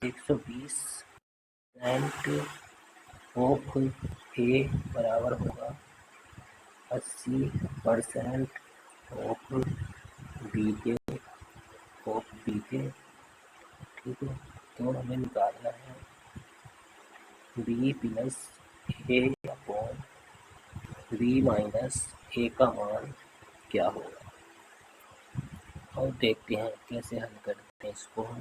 120 of ए बराबर होगा 80% of B के ठीक है। तो हमें निकालना है बी प्लस ए अपॉन बी माइनस ए का मान क्या होगा। और देखते हैं कैसे हल करते हैं इसको हम।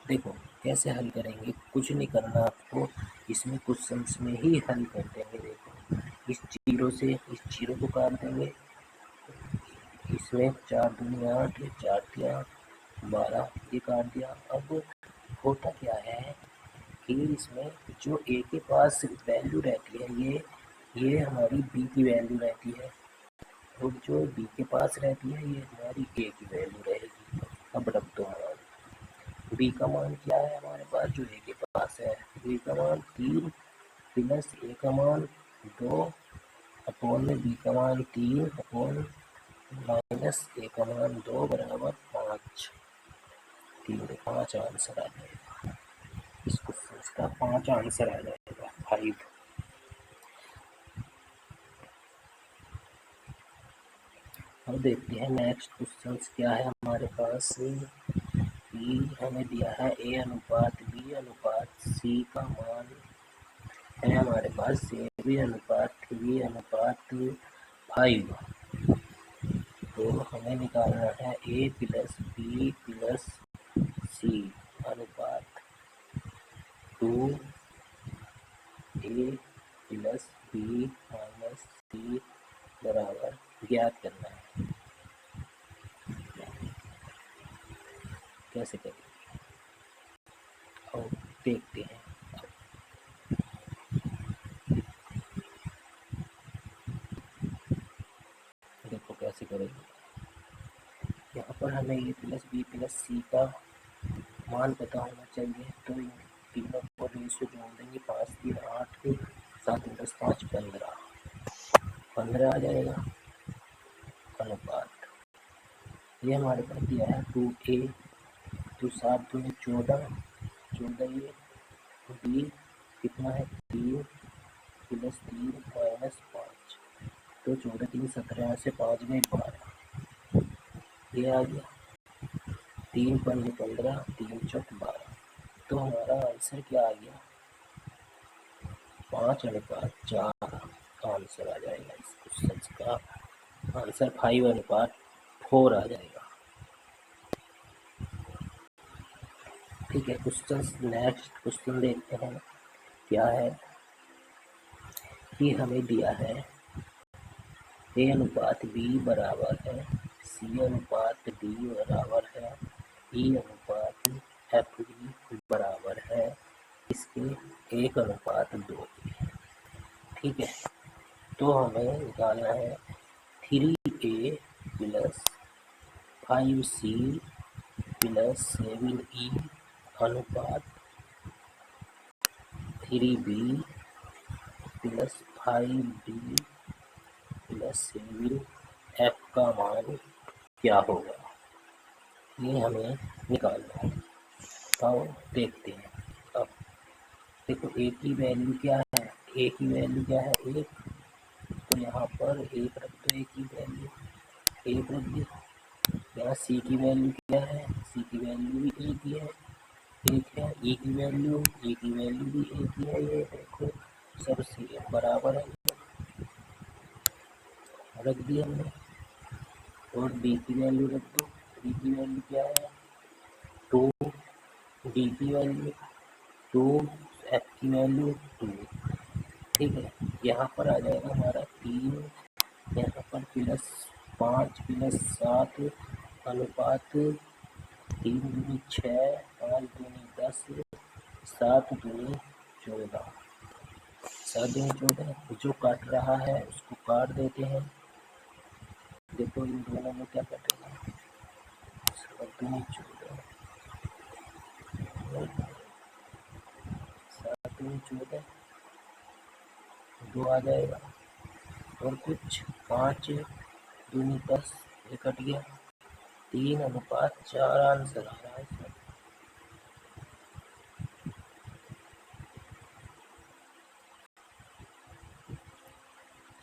देखो कैसे हल करेंगे, कुछ नहीं करना आपको, इसमें क्वेश्चंस में ही हल कर देंगे। देखो इस जीरो को काट देंगे, इसमें 4 दूनी 8, 4 दिया 12, ये काट दिया। अब होता क्या है कि इसमें जो ए के पास वैल्यू रहती है ये हमारी बी की वैल्यू रहती है, और जो बी के पास रहती है ये हमारी ए की वैल्यू रहेगी। अब रख दो हमारी बी का मान क्या है हमारे पास, जो ए के पास है बी का मान 3 प्लस ए का मान 2 अपॉन में बी का मान 3 अपॉन माइनस ए का मान 2 बराबर 5। 5 आंसर आ जाएगा, इस क्वेश्चन का 5 आंसर आ जाएगा 5। अब देखते हैं नेक्स्ट क्वेश्चन क्या है हमारे पास। कि हमें दिया है ए अनुपात बी अनुपात सी का मान है हमारे पास बी अनुपात 3 अनुपात 5। तो हमें निकालना है ए प्लस बी प्लस सी अनुपात 2 ए प्लस बी माइनस सी बराबर ज्ञात करना है। कैसे करेंगे और देखते हैं। देखो कैसे करेंगे, यहाँ पर हमें ए प्लस बी प्लस सी का मान पता होना चाहिए। तो इन तीनों को रेशो जोड़ देंगे, 5 3 8 7 10 5 15 आ जाएगा अनुपात। ये हमारे पास दिया है 2a, तो 7 दूनी 14 ये बी कितना है 3 प्लस 3 माइनस 5, तो 14 3 17 से 5 गए 12, ये आ गया 3 पंजे 15 3 चौक 12। तो हमारा आंसर क्या आ गया 5 अनुपात 4 आंसर आ जाएगा। इस क्वेश्चन का आंसर 5 अनुपात 4 आ जाएगा। ठीक है, क्वेश्चन नेक्स्ट क्वेश्चन देखते हैं क्या है। कि हमें दिया है ए अनुपात बी बराबर है सी अनुपात डी बराबर है ई अनुपात एफ डी बराबर है इसके 1 अनुपात 2। ठीक है, तो हमें निकालना है 3a plus 5c plus 7e अनुपात 3b plus 5d plus 7f का मान क्या होगा, ये हमें निकालना है। तो देखते हैं। अब देखो ए की वैल्यू क्या है, ए की वैल्यू क्या है 1, तो यहाँ पर 1 रख दो, ए की वैल्यू 1 रख दी। यहाँ सी की वैल्यू क्या है, सी की वैल्यू भी 1 ही है, 1 है। ई की वैल्यू भी 1 ही है। ये देखो सब सी बराबर है, रख दी हमने। और डी की वैल्यू रख दो, डी की वैल्यू क्या है 2, डी की वैल्यू 2, एफ की वैल्यू 2। ठीक है, यहाँ पर आ जाएगा हमारा 3, यहाँ पर प्लस 5 प्लस 7 अनुपात 3 दूनी 6 5 दूनी 10 7 दूनी 14, 7 दूनी 14। जो काट रहा है उसको काट देते हैं। देखो इन दोनों में क्या कटेगा 7 दूनी 14, 7 दूनी 14 2 आ जाएगा। और कुछ 5 दूनी 10, ये कट गया 3 अनुपात 4 आंसर आ रहा है इसमें।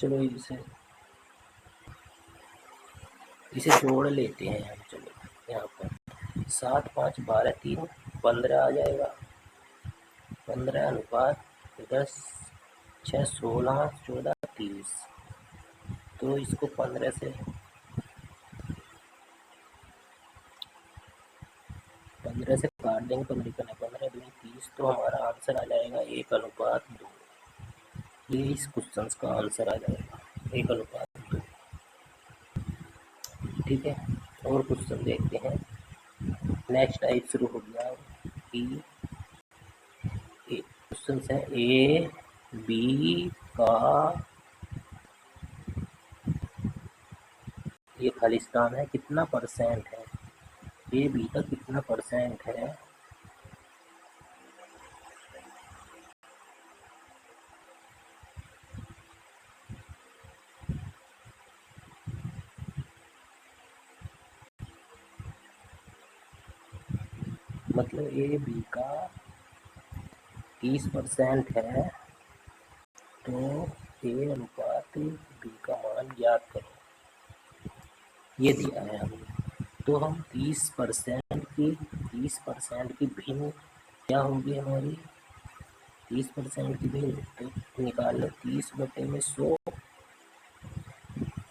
चलो इसे जोड़ लेते हैं हम। चलो यहाँ पर 7 5 12 3 15 आ जाएगा। 15:10 6 16 14 30। तो इसको 15 से काट देंगे तो निकल है 15 2 30। तो हमारा आंसर आ जाएगा 1:2। ये इस क्वेश्चन का आंसर आ जाएगा 1:2। ठीक है, और क्वेश्चन देखते हैं। नेक्स्ट टाइप शुरू हो गया कि क्वेश्चन है ए बी का ये खालिस्तान है कितना परसेंट है। ए बी का कितना परसेंट है। मतलब ए बी का 30% है। तो ए अनुपात बी का मान ज्ञात करो, ये दिया है हमें। तो हम 30% की भिन्न क्या होगी हमारी 30% की भिन्न। तो निकाल लो 30/100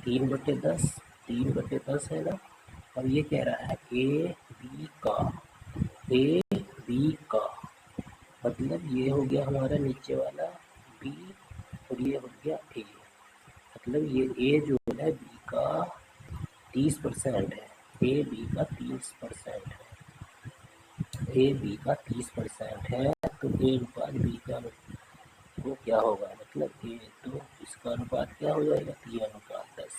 3/10 3/10 है ना। अब ये कह रहा है ए बी का मतलब ये हो गया हमारा नीचे वाला बी और ये हो गया ए। मतलब ये ए जो है बी का 30% है। ए बी का 30% है। ए बी का 30% है। तो ए अनुपात बी का वो क्या होगा। मतलब ए तो इसका अनुपात क्या हो जाएगा 3:10।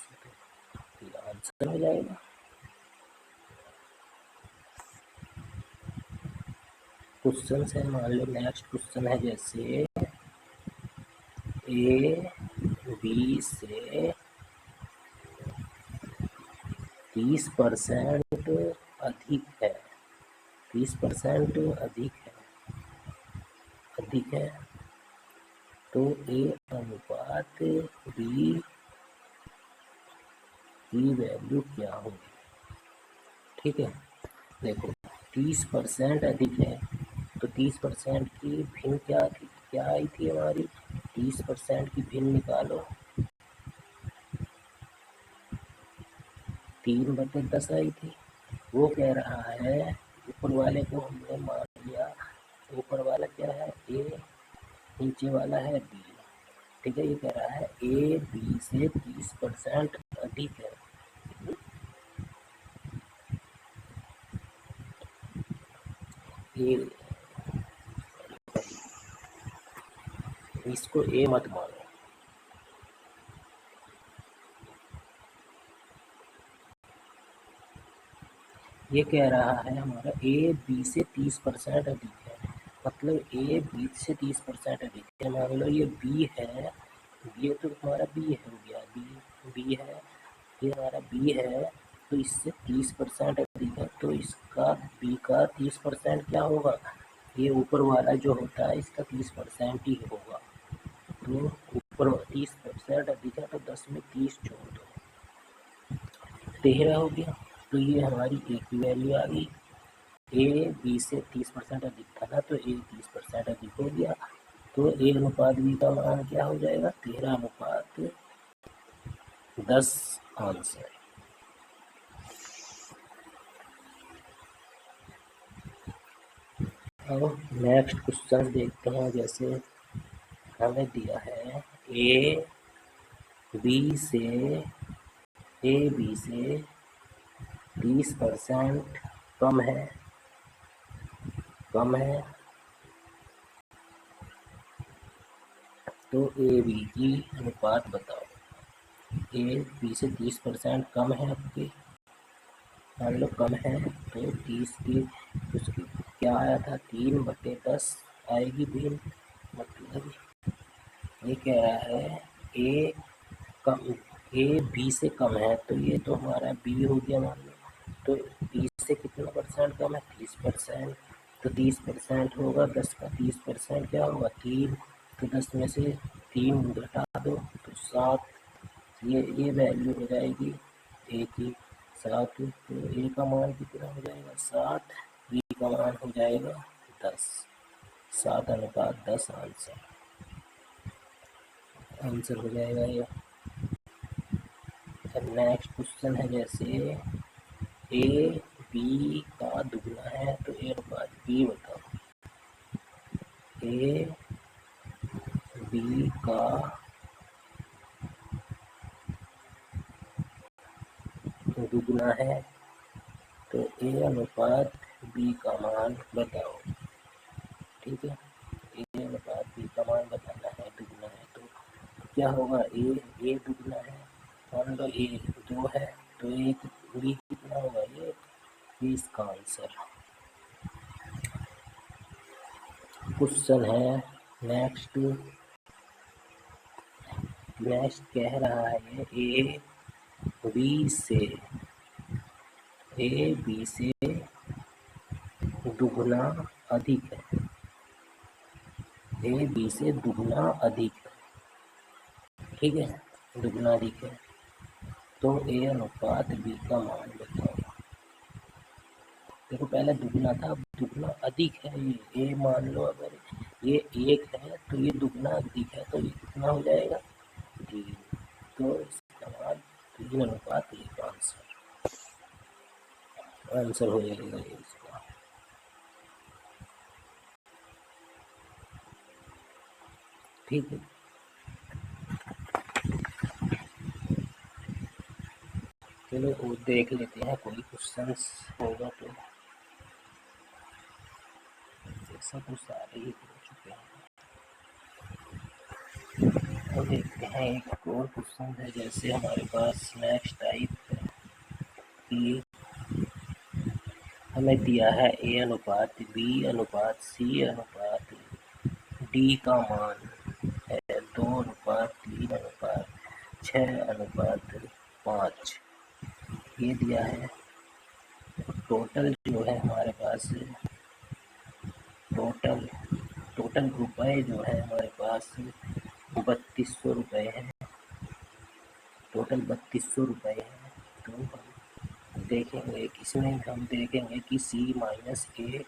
तो आंसर हो जाएगा। क्वेश्चन है मान लो नेक्स्ट क्वेश्चन है जैसे ए बी से 30% अधिक है। 30% अधिक है। तो ए अनुपात बी की वैल्यू क्या होगी। ठीक है, देखो 30% अधिक है। तो 30% की भिन्न क्या आई थी हमारी 30% की भिन्न निकालो 3/10 आई थी। वो कह रहा है ऊपर वाले को हमने मान लिया। ऊपर वाला क्या है ए, नीचे वाला है बी। ठीक है, ये कह रहा है ए बी से 30% अधिक है। ये इसको ए मत मानो। ये कह रहा है हमारा ए बी से 30% अधिक है। मतलब ए बी से 30% अधिक है। मान लो ये बी है, ये तो हमारा बी हो गया। बी है, ये हमारा बी है। तो इससे 30% अधिक है। तो इसका बी का 30% क्या होगा। ये ऊपर वाला जो होता है इसका 30% ही होगा। तो ऊपर 30% अधिक है। तो 10 में 30 जोड़ दो 13 हो गया। तो ये हमारी ए की वैल्यू आ गई। ए बी से 30% अधिक था ना, तो ए 30% अधिक हो गया। तो ए अनुपात बी का मान क्या हो जाएगा 13:10 आंसर। अब नेक्स्ट क्वेश्चन देखते हैं। जैसे हमें दिया है ए बी से 30% कम है। तो ए बी की अनुपात बताओ। ए बी से 30% कम है आपकी, मान लो कम है। तो 30 की उसकी क्या आया था 3/10 आएगी भिन्न। मतलब ये कह रहा है ए बी से कम है। तो ये तो हमारा बी हो गया मान लो। तो 30 से कितना परसेंट कम है 30%। तो 30% होगा 10 का 30% क्या होगा 3। तो 10 में से 3 घटा दो तो 7। ये वैल्यू हो जाएगी ए की 7, तो ए का मान कितना हो जाएगा 7, बी का मान हो जाएगा 10, 7:10 आंसर हो जाएगा ये। अब नेक्स्ट क्वेश्चन है, जैसे ए बी का दुगना है तो ए अनुपात बी बताओ। ए बी का दुगना है तो ए अनुपात बी का मान बताओ। ठीक है, ए अनुपात बी का मान बताना है, दुगना है तो क्या होगा, ए दुगना है, मान लो ए 2 है तो ए बी कितना होगा, ये इसका आंसर। क्वेश्चन है नेक्स्ट कह रहा है ए बी से दुगना अधिक है, ए बी से दुगना अधिक है, ठीक है, दुगना अधिक है तो ए अनुपात बी का मान बताओ। देखो पहले दुगना था, अब दुगना अधिक है, ये ए मान लो अगर ये 1 है तो ये दुगना अधिक है तो ये कितना हो जाएगा 3, तो इसका मान 3:1 आंसर हो जाएगा ये इसका। ठीक है, चलो वो देख लेते हैं, कोई क्वेश्चन होगा तो। ऐसा तो सारे ही हो चुके हैं, तो देखते हैं एक और क्वेश्चन है, जैसे हमारे पास नेक्स्ट टाइप है कि हमें दिया है ए अनुपात बी अनुपात सी अनुपात डी का मान है 2:3:6:5, ये दिया है। टोटल जो है हमारे पास, टोटल रुपए जो है हमारे पास 3200 रुपये है, टोटल 3200 रुपये है। तो हम देखेंगे, इसमें हम देखेंगे कि सी माइनस ए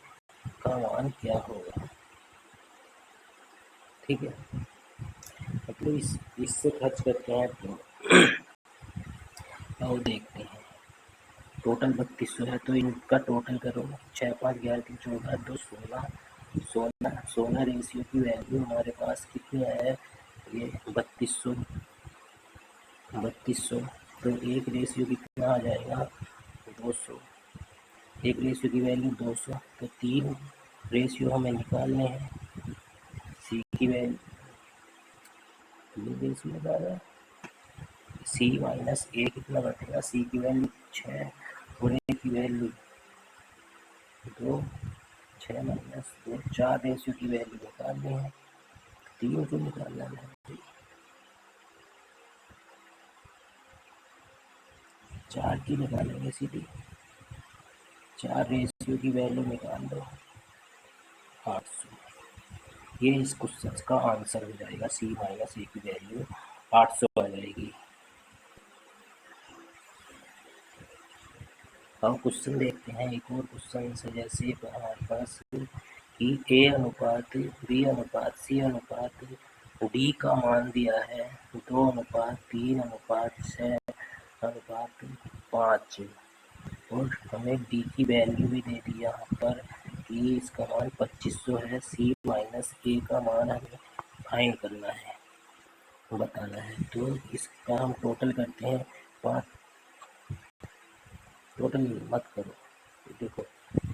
का मान क्या होगा। ठीक है, मतलब इससे खर्च करते हैं तो और देखते हैं। टोटल 3200 है तो इनका टोटल करो, 6 5 11 3 14 2 16 रेशियो की वैल्यू हमारे पास कितनी है, ये 3200, तो एक रेशियो कितना आ जाएगा 200, एक रेशियो की वैल्यू 200, तो 3 रेशियो हमें निकालने हैं। सी की वैल्यू 3 रेशियो निकाला, सी माइनस ए कितना बचेगा, सी की वैल्यू 6 और ए की वैल्यू 2, 6 माइनस 2, 4 रेशियो की वैल्यू निकालनी है, 3 को निकालना है, 4 की निकालेंगे सीधी, 4 रेशियो की वैल्यू निकाल दो 800, ये इस क्वेश्चन का आंसर हो जाएगा। सी माइनस ए की वैल्यू 800 आ जाएगी। अब क्वेश्चन देखते हैं एक और क्वेश्चन से, जैसे हमारे पास कि ए अनुपात बी अनुपात सी अनुपात डी का मान दिया है 2:3:6:5, और हमें डी की वैल्यू भी दे दी यहाँ पर कि इसका मान 2500 है। सी माइनस ए का मान हमें फाइंड करना है, बताना है। तो इसका हम टोटल करते हैं, 5 टोटल मत करो, देखो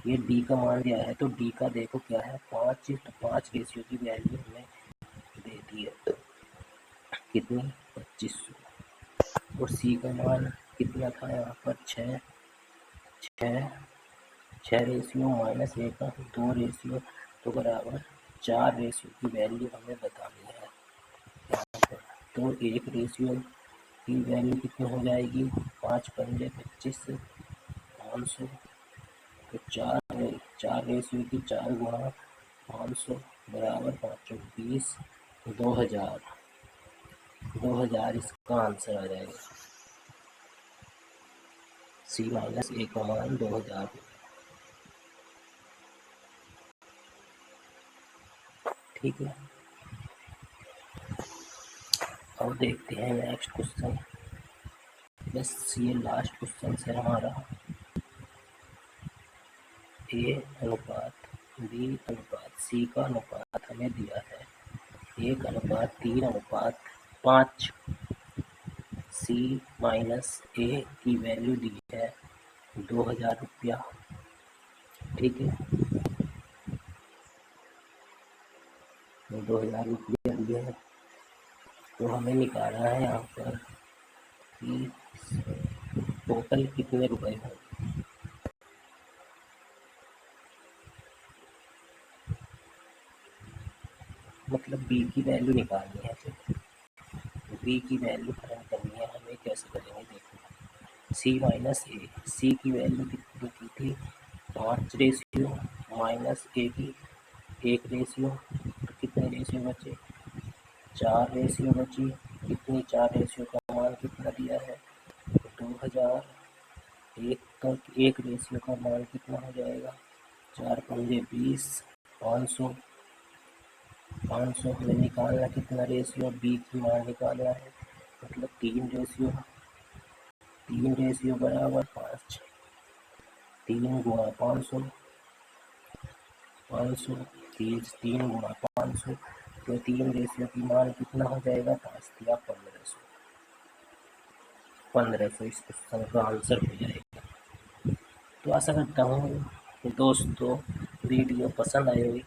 ये डी का मान दिया है तो डी का देखो क्या है 5, तो 5 रेशियो की वैल्यू हमें दे दी है, तो कितनी 2500, और सी का मान कितना था यहाँ पर 6 रेशियो माइनस ए का 2 रेशियो, तो बराबर 4 रेशियो की वैल्यू हमें बतानी है यहाँ पर। तो एक रेशियो की वैल्यू कितनी हो जाएगी, 5 पंजे 25 500, तो 4 रेशियो की 4 गुणा 500 बराबर 5 20 2000, 2000 इसका आंसर आ जाएगा। c माइनस a का मान 2000। ठीक है, अब देखते हैं नेक्स्ट क्वेश्चन। बस ये लास्ट क्वेश्चन है हमारा। ए अनुपात बी अनुपात सी का अनुपात हमें दिया है 1:3:5। सी माइनस ए की वैल्यू दी है 2000 रुपया। ठीक है, 2000 रुपया दिया है, तो हमें निकालना है यहाँ पर कि टोटल कितने रुपए हैं। मतलब बी की वैल्यू निकालनी है। फिर बी की वैल्यू फाइंड करनी है हमें। कैसे करेंगे देखो, सी माइनस ए, सी की वैल्यू कितनी की थी 5 रेशियो माइनस ए की 1 रेशियो, तो कितने रेशियो बचे 4 रेशियो बची। कितनी 4 रेशियो का मान कितना दिया है 2000। एक रेशियो का मान कितना हो जाएगा 4×5 20, 500। 500 हमें निकालना कितना रेशियो बी की मान निकालना है, मतलब 3 रेशियो। 3 रेशियो बराबर 5, 3 गुणा 500, 500 3 गुणा 500, तो 3 रेशियो की मान कितना हो जाएगा 5 या 1500। 1500 इस क्वेश्चन का आंसर हो जाएगा। तो आशा करता हूँ दोस्तों वीडियो पसंद आई होगी।